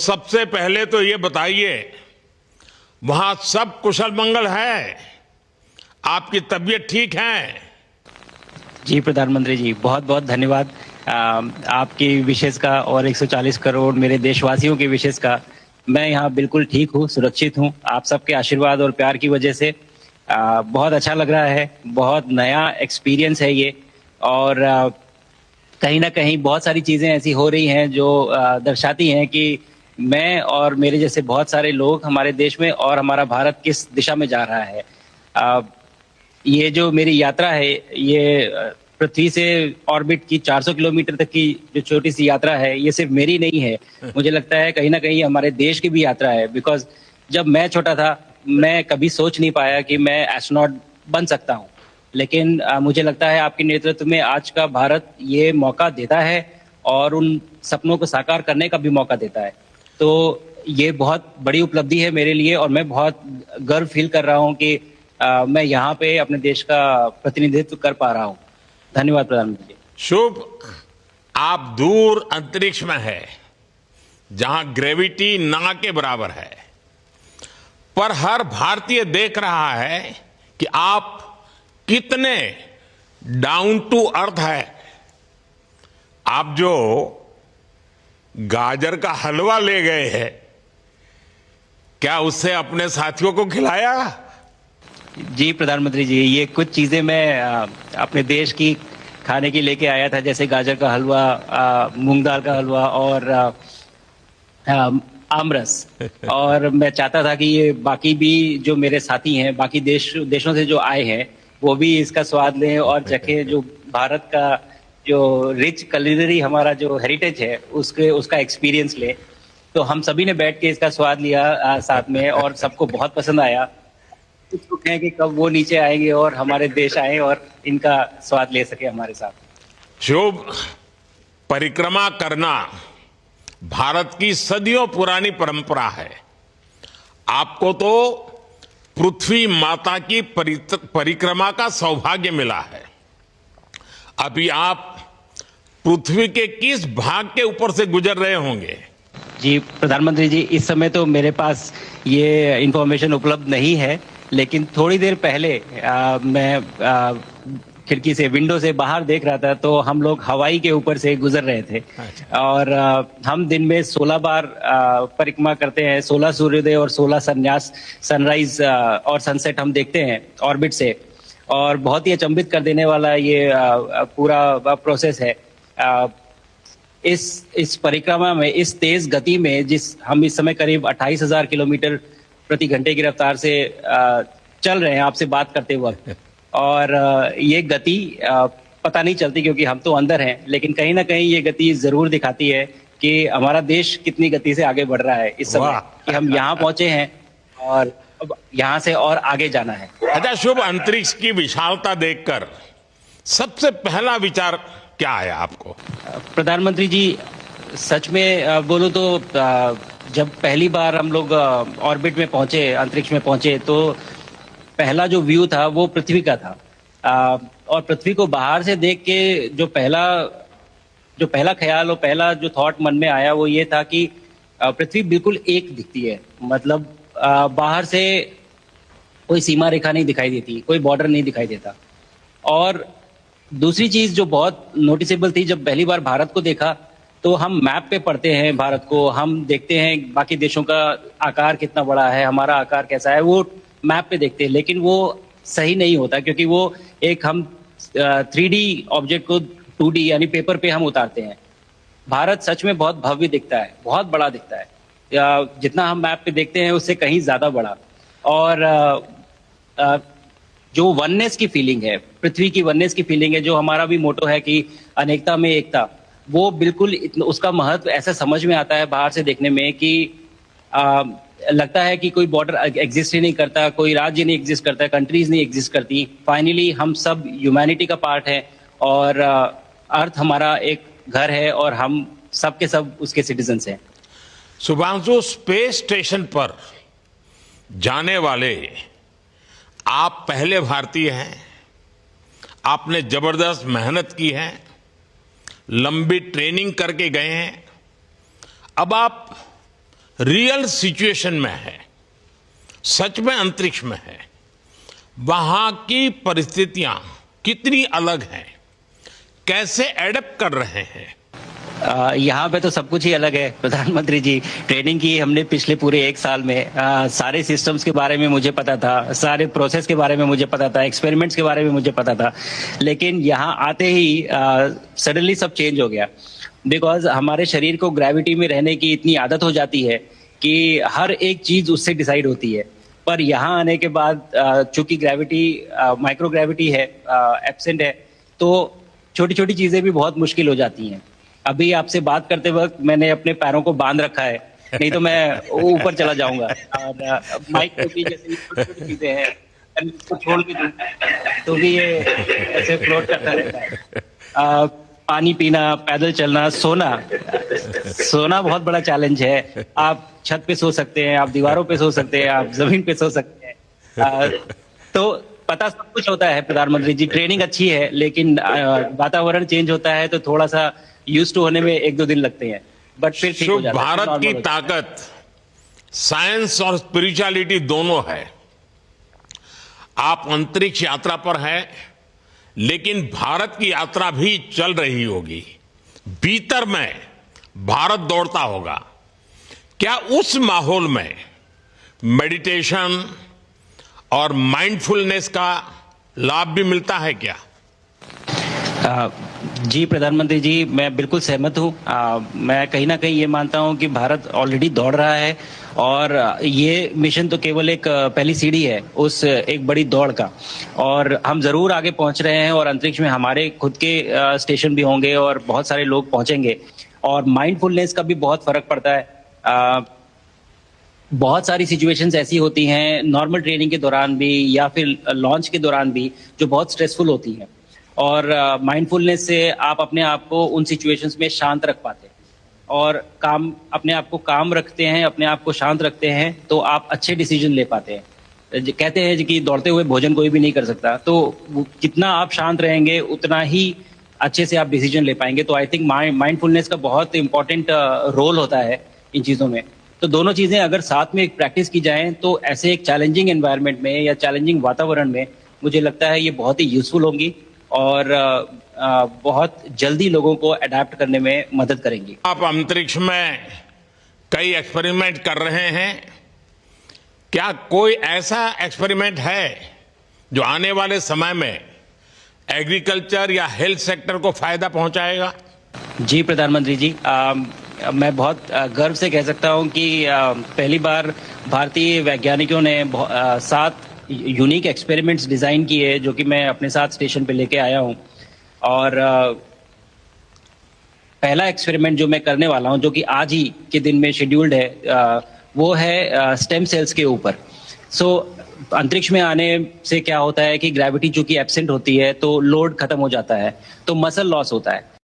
सबसे पहले तो ये बताइए, वहां सब कुशल मंगल है? आपकी तबीयत ठीक है? जी प्रधानमंत्री जी, बहुत बहुत धन्यवाद आपकी विशेष का और 140 करोड़ मेरे देशवासियों की विशेष का। मैं यहाँ बिल्कुल ठीक हूँ, सुरक्षित हूँ। आप सबके आशीर्वाद और प्यार की वजह से बहुत अच्छा लग रहा है। बहुत नया एक्सपीरियंस है ये। और कहीं ना कहीं बहुत सारी चीजें ऐसी हो रही हैं जो दर्शाती हैं कि मैं और मेरे जैसे बहुत सारे लोग हमारे देश में और हमारा भारत किस दिशा में जा रहा है। ये जो मेरी यात्रा है, ये पृथ्वी से ऑर्बिट की 400 किलोमीटर तक की जो छोटी सी यात्रा है, ये सिर्फ मेरी नहीं है। मुझे लगता है कहीं ना कहीं हमारे देश की भी यात्रा है। बिकॉज जब मैं छोटा था, मैं कभी सोच नहीं पाया कि मैं एस्ट्रोनॉट बन सकता हूँ। लेकिन मुझे लगता है आपके नेतृत्व में आज का भारत ये मौका देता है और उन सपनों को साकार करने का भी मौका देता है। तो ये बहुत बड़ी उपलब्धि है मेरे लिए और मैं बहुत गर्व फील कर रहा हूँ कि मैं यहाँ पे अपने देश का प्रतिनिधित्व कर पा रहा हूँ। धन्यवाद प्रधानमंत्री जी। शुभ। आप दूर अंतरिक्ष में है, जहां ग्रेविटी ना के बराबर है, पर हर भारतीय देख रहा है कि आप कितने डाउन टू अर्थ है। आप जो गाजर का हलवा ले गए हैं, क्या उससे अपने साथियों को खिलाया? जी प्रधानमंत्री जी, ये कुछ चीजें मैं अपने देश की खाने की लेके आया था, जैसे गाजर का हलवा, मूंग दाल का हलवा और आमरस। और मैं चाहता था कि ये बाकी भी जो मेरे साथी हैं, बाकी देशों से जो आए हैं, वो भी इसका स्वाद लें और चखें। जो भारत का जो रिच कलिनरी हमारा जो हेरिटेज है, उसका एक्सपीरियंस लें। तो हम सभी ने बैठ के इसका स्वाद लिया साथ में, और सबको बहुत पसंद आया। कुछ लोग हैं कि कब वो नीचे आएंगे और हमारे देश आए और इनका स्वाद ले सके हमारे साथ। शुभ। परिक्रमा करना भारत की सदियों पुरानी परंपरा है। आपको तो पृथ्वी माता की परिक्रमा का सौभाग्य मिला है। अभी आप पृथ्वी के किस भाग के ऊपर से गुजर रहे होंगे? जी प्रधानमंत्री जी, इस समय तो मेरे पास ये इंफॉर्मेशन उपलब्ध नहीं है, लेकिन थोड़ी देर पहले मैं खिड़की से, विंडो से बाहर देख रहा था, तो हम लोग हवाई के ऊपर से गुजर रहे थे। और हम दिन में 16 बार परिक्रमा करते हैं, 16 सूर्योदय और 16 संन्यास, सनराइज और सनसेट हम देखते हैं ऑर्बिट से। और बहुत ही अचंभित कर देने वाला ये पूरा प्रोसेस है। इस परिक्रमा में, इस तेज गति में, हम इस समय करीब 28,000 किलोमीटर प्रति घंटे की रफ्तार से चल रहे हैं आपसे बात करते वक्त। और ये गति पता नहीं चलती क्योंकि हम तो अंदर हैं, लेकिन कहीं ना कहीं ये गति जरूर दिखाती है कि हमारा देश कितनी गति से आगे बढ़ रहा है इस समय, कि हम यहाँ पहुंचे हैं और अब यहाँ से और आगे जाना है। अच्छा शुभ, अंतरिक्ष की विशालता देखकर सबसे पहला विचार क्या आया आपको? प्रधानमंत्री जी, सच में बोलो तो जब पहली बार हम लोग ऑर्बिट में पहुंचे, अंतरिक्ष में पहुंचे, तो पहला जो व्यू था वो पृथ्वी का था। और पृथ्वी को बाहर से देख के जो पहला ख्याल और पहला जो थॉट मन में आया वो ये था कि पृथ्वी बिल्कुल एक दिखती है। मतलब बाहर से कोई सीमा रेखा नहीं दिखाई देती, कोई बॉर्डर नहीं दिखाई देता। और दूसरी चीज जो बहुत नोटिसेबल थी, जब पहली बार भारत को देखा, तो हम मैप पे पढ़ते हैं भारत को, हम देखते हैं बाकी देशों का आकार कितना बड़ा है, हमारा आकार कैसा है, वो मैप पे देखते हैं। लेकिन वो सही नहीं होता, क्योंकि वो एक हम 3D ऑब्जेक्ट को 2D यानी पेपर पे हम उतारते हैं। भारत सच में बहुत भव्य दिखता है, बहुत बड़ा दिखता है। जितना हम मैप पे देखते हैं उससे कहीं ज्यादा बड़ा। और जो वननेस की फीलिंग है, पृथ्वी की वननेस की फीलिंग है, जो हमारा भी मोटो है कि अनेकता में एकता, वो बिल्कुल उसका महत्व ऐसा समझ में आता है बाहर से देखने में कि लगता है कि कोई बॉर्डर एग्जिस्ट ही नहीं करता, कोई राज्य नहीं एग्जिस्ट करता, कंट्रीज नहीं एग्जिस्ट करती। फाइनली हम सब ह्यूमैनिटी का पार्ट है और अर्थ हमारा एक घर है और हम सब के सब उसके सिटीजन्स हैं। शुभांशु, स्पेस स्टेशन पर जाने वाले आप पहले भारतीय हैं। आपने जबरदस्त मेहनत की है, लंबी ट्रेनिंग करके गए हैं। अब आप रियल सिचुएशन में है, सच में अंतरिक्ष में है, वहां की परिस्थितियां कितनी अलग हैं, कैसे एडप्ट कर रहे हैं? यहाँ पे तो सब कुछ ही अलग है प्रधानमंत्री जी। ट्रेनिंग की हमने पिछले पूरे 1 साल में। सारे सिस्टम्स के बारे में मुझे पता था, सारे प्रोसेस के बारे में मुझे पता था, एक्सपेरिमेंट्स के बारे में मुझे पता था, लेकिन यहाँ आते ही सडनली सब चेंज हो गया। बिकॉज हमारे शरीर को ग्रेविटी में रहने की इतनी आदत हो जाती है कि हर एक चीज उससे डिसाइड होती है। पर यहाँ आने के बाद चूंकि ग्रेविटी माइक्रो ग्रेविटी है, एब्सेंट है, तो छोटी छोटी चीजें भी बहुत मुश्किल हो जाती हैं। अभी आपसे बात करते वक्त मैंने अपने पैरों को बांध रखा है, नहीं तो मैं ऊपर चला जाऊंगा। और माइक पे भी जैसे छोटी चीजें हैं, इसको छोड़ के दूं तो भी ये ऐसे फ्लोट करता रहता है। पानी पीना, पैदल चलना, सोना बहुत बड़ा चैलेंज है। आप छत पे सो सकते हैं, आप दीवारों पे सो सकते हैं, आप जमीन पे सो सकते हैं। तो पता सब कुछ होता है प्रधानमंत्री जी। ट्रेनिंग अच्छी है, लेकिन वातावरण चेंज होता है तो थोड़ा सा यूज्ड टू होने में 1-2 दिन लगते हैं, बट फिर ठीक हो जाता है। भारत की ताकत साइंस और स्पिरिचुअलिटी दोनों है। आप अंतरिक्ष यात्रा पर हैं, लेकिन भारत की यात्रा भी चल रही होगी। भीतर में भारत दौड़ता होगा। क्या उस माहौल में मेडिटेशन और माइंडफुलनेस का लाभ भी मिलता है क्या? जी प्रधानमंत्री जी, मैं बिल्कुल सहमत हूँ। मैं कहीं ना कहीं ये मानता हूँ कि भारत ऑलरेडी दौड़ रहा है, और ये मिशन तो केवल एक पहली सीढ़ी है उस एक बड़ी दौड़ का। और हम जरूर आगे पहुंच रहे हैं, और अंतरिक्ष में हमारे खुद के स्टेशन भी होंगे और बहुत सारे लोग पहुंचेंगे। और माइंडफुलनेस का भी बहुत फर्क पड़ता है। बहुत सारी सिचुएशंस ऐसी होती हैं नॉर्मल ट्रेनिंग के दौरान भी या फिर लॉन्च के दौरान भी, जो बहुत स्ट्रेसफुल होती हैं, और माइंडफुलनेस से आप अपने आप को उन सिचुएशंस में शांत रख पाते हैं, और अपने आप को काम रखते हैं, अपने आप को शांत रखते हैं, तो आप अच्छे डिसीजन ले पाते हैं। कहते हैं कि दौड़ते हुए भोजन कोई भी नहीं कर सकता, तो जितना आप शांत रहेंगे उतना ही अच्छे से आप डिसीजन ले पाएंगे। तो आई थिंक माइंडफुलनेस का बहुत इंपॉर्टेंट रोल होता है इन चीज़ों में। तो दोनों चीज़ें अगर साथ में एक प्रैक्टिस की जाएं तो ऐसे एक चैलेंजिंग एनवायरनमेंट में या चैलेंजिंग वातावरण में मुझे लगता है ये बहुत ही यूजफुल होंगी, और बहुत जल्दी लोगों को अडेप्ट करने में मदद करेंगी। आप अंतरिक्ष में कई एक्सपेरिमेंट कर रहे हैं। क्या कोई ऐसा एक्सपेरिमेंट है जो आने वाले समय में एग्रीकल्चर या हेल्थ सेक्टर को फायदा पहुंचाएगा? जी प्रधानमंत्री जी, मैं बहुत गर्व से कह सकता हूं कि पहली बार भारतीय वैज्ञानिकों ने 7 यूनिक एक्सपेरिमेंट्स डिजाइन किए, जो कि मैं अपने साथ स्टेशन पे लेके आया हूं। और पहला एक्सपेरिमेंट जो मैं करने वाला हूं, जो कि आज ही के दिन में शेड्यूल्ड है, वो है स्टेम सेल्स के ऊपर। अंतरिक्ष में आने से क्या होता है कि ग्रेविटी चूंकि एब्सेंट होती है तो लोड खत्म हो जाता है, तो मसल लॉस होता है।